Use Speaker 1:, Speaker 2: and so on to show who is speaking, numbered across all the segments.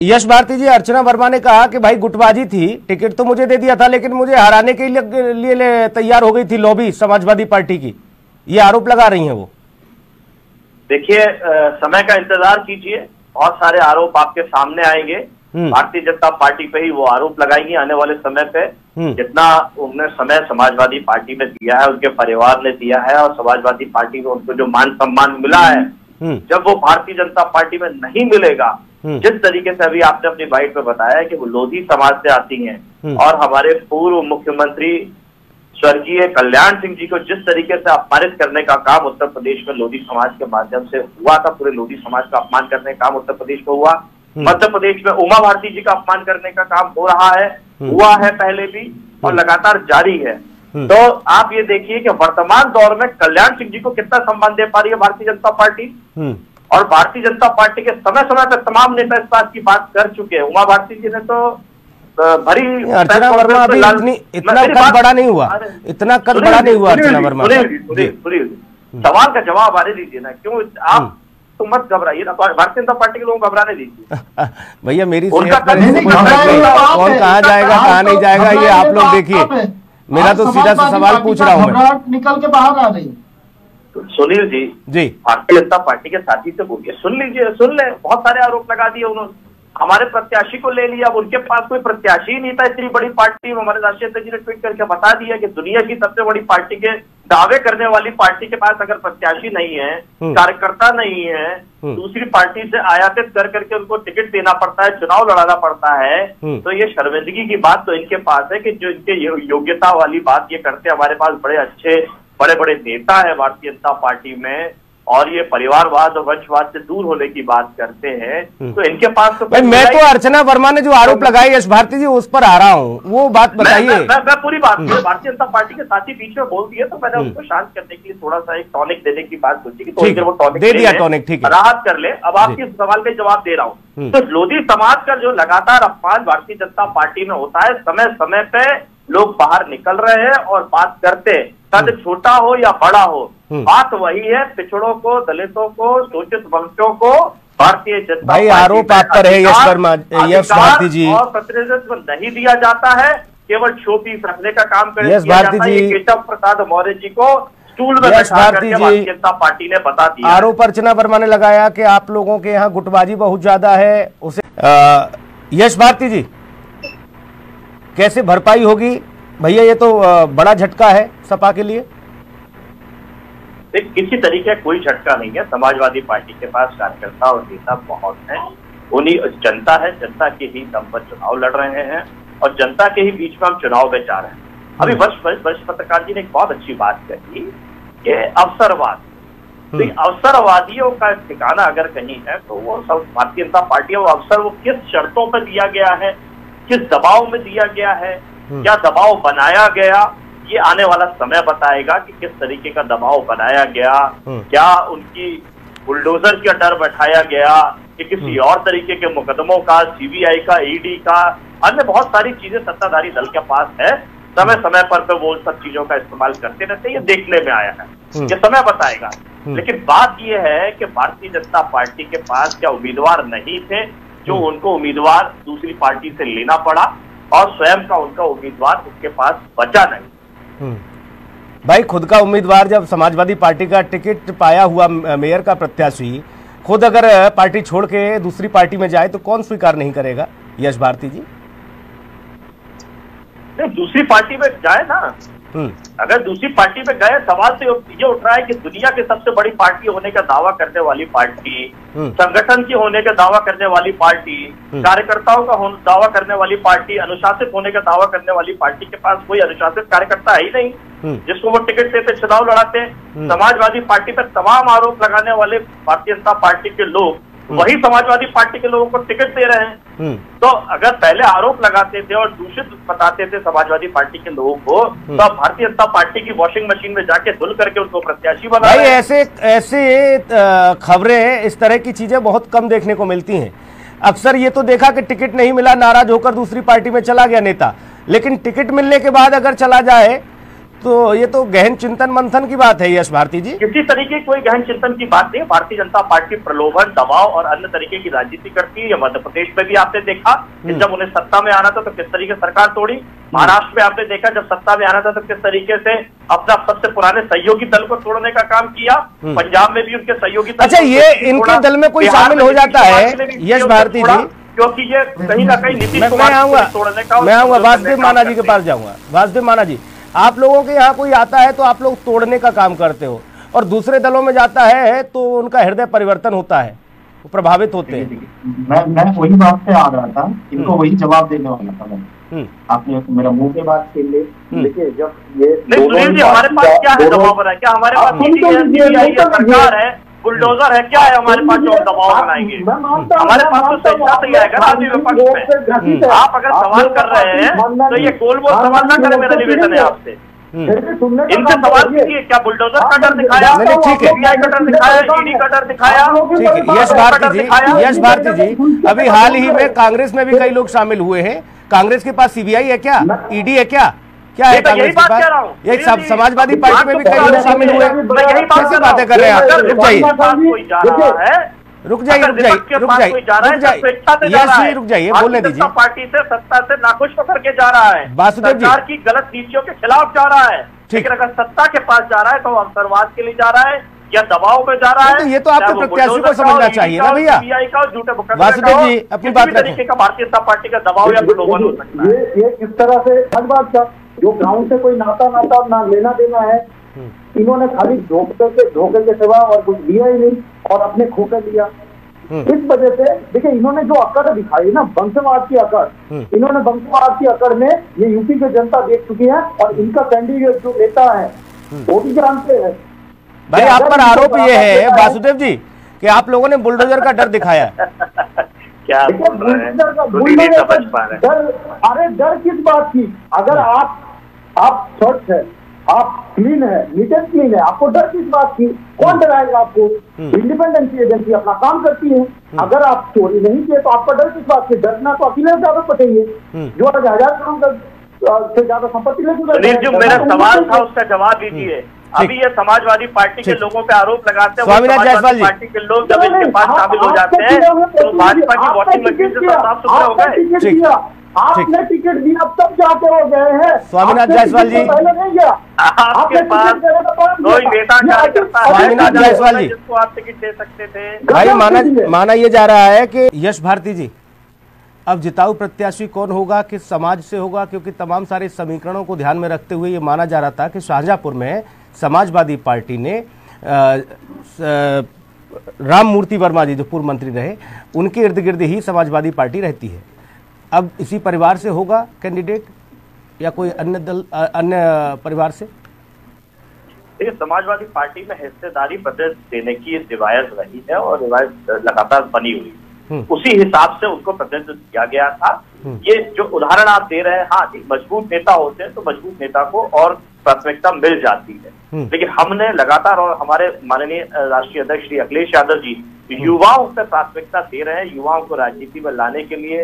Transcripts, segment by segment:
Speaker 1: यश भारती जी, अर्चना वर्मा ने कहा कि भाई गुटबाजी थी, टिकट तो मुझे दे दिया था लेकिन मुझे हराने के लिए तैयार हो गई थी लॉबी समाजवादी पार्टी की, ये आरोप लगा रही हैं वो।
Speaker 2: देखिए, समय का इंतजार कीजिए, बहुत सारे आरोप आपके सामने आएंगे। भारतीय जनता पार्टी पे ही वो आरोप लगाएंगी आने वाले समय पे। जितना उन्होंने समय समाजवादी पार्टी में दिया है, उनके परिवार ने दिया है, और समाजवादी पार्टी में उनको जो मान सम्मान मिला है, जब वो भारतीय जनता पार्टी में नहीं मिलेगा, जिस तरीके से अभी आपने अपनी बाइट में बताया कि वो लोधी समाज से आती हैं और हमारे पूर्व मुख्यमंत्री स्वर्गीय कल्याण सिंह जी को जिस तरीके से अपमानित करने का काम उत्तर प्रदेश में लोधी समाज के माध्यम से हुआ था, पूरे लोधी समाज का अपमान करने का काम उत्तर प्रदेश में हुआ। मध्य प्रदेश में उमा भारती जी का अपमान करने का काम हो रहा है, हुआ है पहले भी और लगातार जारी है। तो आप ये देखिए कि वर्तमान दौर में कल्याण सिंह जी को कितना सम्मान दे पा रही है भारतीय जनता पार्टी, और भारतीय जनता पार्टी के समय समय पर तमाम नेता इस बात की बात कर चुके हैं। उमा भारती जी ने तो भरी,
Speaker 1: अर्चना वर्मा अभी इतना कद बड़ा नहीं हुआ, इतना कद बड़ा नहीं हुआ अर्चना वर्मा।
Speaker 2: सवाल का जवाब आने दीजिए ना, क्यों आप तो मत घबराइए ना, भारतीय जनता पार्टी के लोग घबराने दीजिए।
Speaker 1: भैया मेरी कौन कहाँ जाएगा कहाँ नहीं जाएगा ये आप लोग देखिए, मेरा तो सीधा सा सवाल पूछ रहा हूँ मैं।
Speaker 3: निकल के बाहर आ रही।
Speaker 2: सुनील जी भारतीय जनता पार्टी के साथी से बोलिए, सुन लीजिए, सुन ले। बहुत सारे आरोप लगा दिए उन्होंने, हमारे प्रत्याशी को ले लिया, अब उनके पास कोई प्रत्याशी ही नहीं था इतनी बड़ी पार्टी में। हमारे राष्ट्रीय अध्यक्ष जी ने ट्वीट करके बता दिया कि दुनिया की सबसे बड़ी पार्टी के दावे करने वाली पार्टी के पास अगर प्रत्याशी नहीं है, कार्यकर्ता नहीं है, दूसरी पार्टी से आयातित कर करके उनको टिकट देना पड़ता है, चुनाव लड़ाना पड़ता है, तो ये शर्मिंदगी की बात तो इनके पास है कि जो इनके योग्यता वाली बात ये करते। हमारे पास बड़े अच्छे बड़े बड़े नेता है भारतीय जनता पार्टी में, और ये परिवारवाद और वंशवाद से दूर होने की बात करते हैं, तो इनके पास तो
Speaker 1: मैं तो अर्चना वर्मा ने जो आरोप लगाए यश भारती जी उस पर आ रहा हूँ, वो बात बताइए।
Speaker 2: मैं पूरी बात भारतीय जनता पार्टी के साथी बीच में बोल दिए, तो मैंने उनको शांत करने के लिए थोड़ा सा एक टॉनिक देने की बात सोची कि थोड़ी देर वो टॉनिक
Speaker 1: दे दिया, टॉनिक ठीक है,
Speaker 2: राहत कर ले। अब आपके सवाल का जवाब दे रहा हूँ। तो लोधी समाज का जो लगातार अपमान भारतीय जनता पार्टी में होता है, समय समय पे लोग बाहर निकल रहे हैं और बात करते हैं, कद छोटा हो या बड़ा हो, बात वही है, पिछड़ों को, दलितों को, शोषित वंशों को भारतीय जनता
Speaker 1: भाई आरोप आप पर है यश वर्मा, यश भारती जी,
Speaker 2: और प्रतिनिधित्व नहीं दिया जाता है, केवल शो पीस रखने का काम
Speaker 1: यश भारती जी,
Speaker 2: केशव प्रसाद मौर्य जी को स्टूल में बैठा करके भारतीय जनता पार्टी ने बता दिया।
Speaker 1: आरोप अर्चना वर्मा ने लगाया कि आप लोगों के यहाँ गुटबाजी बहुत ज्यादा है, उसे यश भारती जी कैसे भरपाई होगी भैया? ये तो बड़ा झटका है सपा के लिए।
Speaker 2: किसी तरीके का कोई झटका नहीं है, समाजवादी पार्टी के पास कार्यकर्ता और नेता बहुत हैं, उन्हीं जनता है, जनता के ही दम पर चुनाव लड़ रहे हैं और जनता के ही बीच में हम चुनाव में जा रहे हैं। अभी वरिष्ठ पत्रकार जी ने एक बहुत अच्छी बात कही कि अवसरवाद, तो अवसरवादियों का ठिकाना अगर कहीं है तो वो सब भारतीय जनता पार्टी, वो अवसर वो किस शर्तों पर दिया गया है, किस दबाव में दिया गया है, क्या दबाव बनाया गया, ये आने वाला समय बताएगा कि किस तरीके का दबाव बनाया गया, क्या उनकी बुलडोजर का डर बैठाया गया कि किसी और तरीके के मुकदमों का, सीबीआई का, ईडी का, अन्य बहुत सारी चीजें सत्ताधारी दल के पास है। समय समय पर वो सब चीजों का इस्तेमाल करते रहते हैं, ये देखने में आया है, ये समय बताएगा। लेकिन बात ये है कि भारतीय जनता पार्टी के पास क्या उम्मीदवार नहीं थे जो उनको उम्मीदवार दूसरी पार्टी से लेना पड़ा, और स्वयं का उनका उम्मीदवार उसके पास बचा नहीं।
Speaker 1: भाई खुद का उम्मीदवार जब समाजवादी पार्टी का टिकट पाया हुआ मेयर का प्रत्याशी खुद अगर पार्टी छोड़ के दूसरी पार्टी में जाए तो कौन स्वीकार नहीं करेगा यश भारती जी?
Speaker 2: नहीं, दूसरी पार्टी में जाए ना, अगर दूसरी पार्टी में गए, सवाल तो ये उठ रहा है कि दुनिया की सबसे बड़ी पार्टी होने का दावा करने वाली पार्टी, संगठन की होने का दावा करने वाली पार्टी, कार्यकर्ताओं का दावा करने वाली पार्टी, अनुशासित होने का दावा करने वाली पार्टी के पास कोई अनुशासित कार्यकर्ता है ही नहीं जिसको वो टिकट देते चुनाव लड़ाते हैं। समाजवादी पार्टी पर तमाम आरोप लगाने वाले भारतीय जनता पार्टी के लोग वही समाजवादी पार्टी के लोगों को टिकट दे रहे हैं। तो अगर पहले आरोप लगाते थे और दूषित बताते थे समाजवादी पार्टी के लोगों को, तो अब भारतीय जनता पार्टी की वॉशिंग मशीन में जाके धुल करके उनको प्रत्याशी बना रहे हैं।
Speaker 1: ऐसे खबरें, इस तरह की चीजें बहुत कम देखने को मिलती हैं। अक्सर ये तो देखा कि टिकट नहीं मिला, नाराज होकर दूसरी पार्टी में चला गया नेता, लेकिन टिकट मिलने के बाद अगर चला जाए तो ये तो गहन चिंतन मंथन की बात है यश भारती जी।
Speaker 2: किसी तरीके की कोई गहन चिंतन की बात नहीं। भारतीय जनता पार्टी प्रलोभन, दबाव और अन्य तरीके की राजनीति करती है। मध्य प्रदेश में भी आपने देखा कि जब उन्हें सत्ता में आना था तो किस तरीके सरकार तोड़ी। महाराष्ट्र में आपने देखा जब सत्ता में आना था तो किस तरीके से अपना सबसे पुराने सहयोगी दल को तोड़ने का काम किया। पंजाब में भी उनके सहयोगी दल।
Speaker 1: अच्छा, ये इनके दल में कोई शामिल हो जाता है यश भारती जी?
Speaker 2: क्योंकि ये कहीं ना कहीं नीतीश कुमार तोड़ने का।
Speaker 1: मैं आऊंगा वासुदेव माना जी के पास जाऊंगा। वासुदेव माना जी, आप लोगों के यहाँ कोई आता है तो आप लोग तोड़ने का काम करते हो, और दूसरे दलों में जाता है तो उनका हृदय परिवर्तन होता है, वो प्रभावित होते हैं।
Speaker 3: मैं वही बात पे आ रहा था, इनको वही जवाब देने वाला था मैं। आपने मेरा मुंह के बात छीन ली। देखिए, जब ये
Speaker 2: सुनील जी, हमारे पास क्या है दबाव बना? क्या हमारे पास सरकार है, बुलडोजर है, क्या है हमारे पास जो दबाव बनाएंगे? हमारे पास तो स्वेच्छा से ही आएगा ना अभी विपक्ष में। आप अगर सवाल कर रहे हैं तो ये गोल बोल सवाल ना करें, मेरा निवेदन है आपसे। इनसे सवाल कीजिए, क्या बुलडोजर का डर दिखाया?
Speaker 1: ठीक है,
Speaker 2: सीबीआई का डर दिखाया, ईडी का डर दिखाया?
Speaker 1: ठीक है यश भारती जी, अभी हाल ही में कांग्रेस में भी कई लोग शामिल हुए हैं। कांग्रेस के पास सीबीआई है क्या, ईडी है क्या? क्या है कांग्रेस के पास? एक समाजवादी पार्टी में भी कई लोग शामिल हुए। कैसी बातें कर रहे हैं आप? रुक जाइए, रुक जाइए, बोलने दीजिए।
Speaker 2: पार्टी से सत्ता से नाखुश होकर के जा रहा है,
Speaker 1: वासुदेव जी
Speaker 2: सरकार की गलत नीतियों के खिलाफ जा रहा है। लेकिन अगर सत्ता के पास जा रहा है तो अवसरवाद के लिए जा रहा है या दबाव में जा रहा है।
Speaker 1: तो ये तो आपके प्रत्याशी को समझना चाहिए ना भैया। वासुदेव जी अपनी बात
Speaker 2: तरीके का भारतीय जनता पार्टी का दबाव या प्रलोभन हो सकता है।
Speaker 3: ये किस तरह से हर बात का जो ग्राउंड से कोई नाता ना लेना देना है, इन्होंने खाली धोखे के सिवा और कुछ दिया ही नहीं और अपने खोकर लिया। इस वजह से देखिए, इन्होंने जो अकड़ दिखाई ना, वंशवाद की अकड़, इन्होंने वंशवाद की अकड़ में ये यूपी की जनता देख चुकी है और इनका कैंडिडेट जो नेता है वो भी जानते हैं।
Speaker 1: भाई, आप पर आरोप ये है वासुदेव जी कि आप लोगों ने बुलडोजर का डर दिखाया।
Speaker 2: क्या
Speaker 3: डर? अरे डर किस बात की? अगर आप स्वच्छ है, आप क्लीन है, नीट एंड क्लीन है, आपको डर किस बात की? कौन डराएगा आपको? इंडिपेंडेंट एजेंसी अपना काम करती है। अगर आप चोरी नहीं किए तो आपका डर किस बात की? डरना तो अखिलेश यादव को चाहिए जो आज 1000 करोड़ से ज्यादा संपत्ति लेकर।
Speaker 2: जो मेरा सवाल था उसका जवाब दीजिए। अभी ये समाजवादी पार्टी के लोगों पे आरोप लगाते हैं,
Speaker 1: स्वामीनाथ जायसवाल जी,
Speaker 2: पार्टी के लोग जब इनके पास शामिल हो जाते हैं तो भाजपा की वोटिंग मशीन से साफ सुथरा हो गए।
Speaker 3: आपने टिकट दिया, अब तक जाके हो गए हैं।
Speaker 1: स्वामीनाथ जायसवाल जी,
Speaker 3: पहले नहीं गया
Speaker 2: आपके पास कोई नेता कार्यकर्ता है
Speaker 1: स्वामीनाथ जायसवाल जी
Speaker 2: जिसको आप टिकट दे सकते थे?
Speaker 1: भाई, माना ये जा रहा है कि यश भारती जी अब जिताऊ प्रत्याशी कौन होगा, किस समाज से होगा, क्योंकि तमाम सारे समीकरणों को ध्यान में रखते हुए ये माना जा रहा था कि शाहजहांपुर में समाजवादी पार्टी ने राम मूर्ति वर्मा जी जो पूर्व मंत्री रहे, उनके इर्द गिर्द ही समाजवादी पार्टी रहती है। अब इसी परिवार से होगा कैंडिडेट या कोई अन्य दल, अन्य परिवार से?
Speaker 2: देखिए, समाजवादी पार्टी में हिस्सेदारी प्रदेश देने की रिवायत रही है और रिवायत लगातार बनी हुई है। उसी हिसाब से उनको प्रतिनिधित्व दिया गया था। ये जो उदाहरण आप दे रहे हैं, हाँ, मजबूत नेता होते हैं तो मजबूत नेता को और प्राथमिकता मिल जाती है। लेकिन हमने लगातार, और हमारे माननीय राष्ट्रीय अध्यक्ष श्री अखिलेश यादव जी युवाओं पे प्राथमिकता दे रहे हैं, युवाओं को राजनीति में लाने के लिए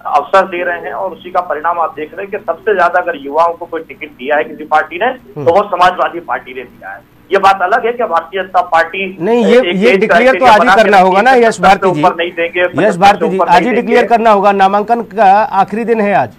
Speaker 2: अवसर दे रहे हैं और उसी का परिणाम आप देख रहे हैं कि सबसे ज्यादा अगर युवाओं को कोई टिकट दिया है किसी पार्टी ने तो वो समाजवादी पार्टी ने दिया है। ये बात अलग है कि भारतीय जनता पार्टी
Speaker 1: नहीं, ये डिक्लेयर तो आज ही करना होगा ना यश भारती जी।
Speaker 2: नहीं देंगे
Speaker 1: यश भारती जी, आज ही डिक्लेयर करना होगा। नामांकन का आखिरी दिन है आज।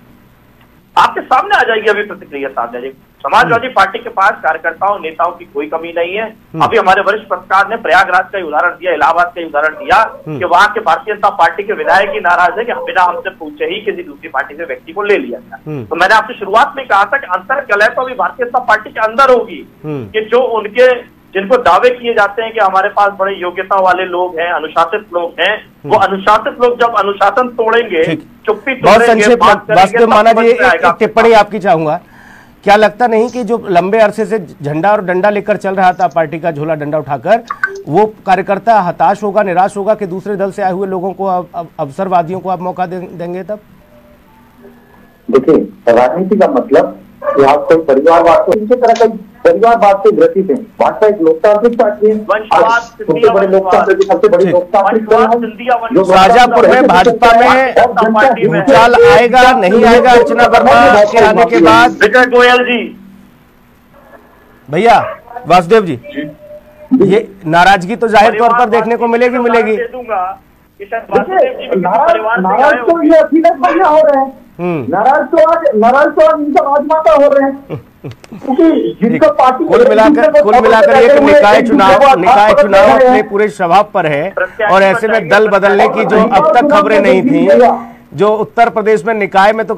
Speaker 2: आपके सामने आ जाएगी अभी प्रतिक्रिया सामने आ जाएगी। समाजवादी पार्टी के पास कार्यकर्ताओं नेताओं की कोई कमी नहीं है। अभी हमारे वरिष्ठ पत्रकार ने प्रयागराज का उदाहरण दिया, इलाहाबाद का उदाहरण दिया कि वहां के भारतीय जनता पार्टी के विधायक ही नाराज है कि बिना हमसे पूछे ही किसी दूसरी पार्टी से व्यक्ति को ले लिया गया। तो मैंने आपसे शुरुआत में कहा था कि अंतर कलह तो अभी भारतीय जनता पार्टी के अंदर होगी कि जो उनके जिनको दावे किए जाते हैं कि हमारे पास बड़े योग्यता वाले लोग हैं, अनुशासित लोग हैं, वो अनुशासित लोग जब अनुशासन तोड़ेंगे, चुप्पी तोड़ेंगे,
Speaker 1: वासुदेव माना जी, एक टिप्पणी आपकी चाहूंगा। क्या लगता नहीं कि जो लंबे अरसे से झंडा और डंडा लेकर चल रहा था, पार्टी का झोला डंडा उठाकर, वो कार्यकर्ता हताश होगा, निराश होगा कि दूसरे दल से आए हुए लोगों को, अवसरवादियों को आप मौका देंगे? तब
Speaker 3: देखिए, राजनीति का मतलब कि आप कोई परिवारवाद को इसी तरह का परिवारवाद से ग्रसित है। भाजपा एक लोकतांत्रिक पार्टी है, सबसे बड़े लोकतांत्रिक, सबसे बड़ी लोकतांत्रिक दल है।
Speaker 1: शाहजहांपुर में भाजपा में भूचाल आएगा नहीं आएगा? अर्चना वर्मा के आने के बाद
Speaker 2: विजय गोयल जी,
Speaker 1: भैया वासुदेव जी, ये नाराजगी तो जाहिर तौर पर देखने को मिलेगी।
Speaker 3: नाराज तो ये अखिलेश भैया हो रहे हैं, नाराज तो आज इनका राजमाता हो रहे हैं, क्योंकि जिनका पार्टी
Speaker 1: कुल मिलाकर ये निकाय चुनाव अपने पूरे स्वभाव पर है, और ऐसे में दल बदलने की जो अब तक खबरें नहीं थी, जो उत्तर प्रदेश में निकाय में तो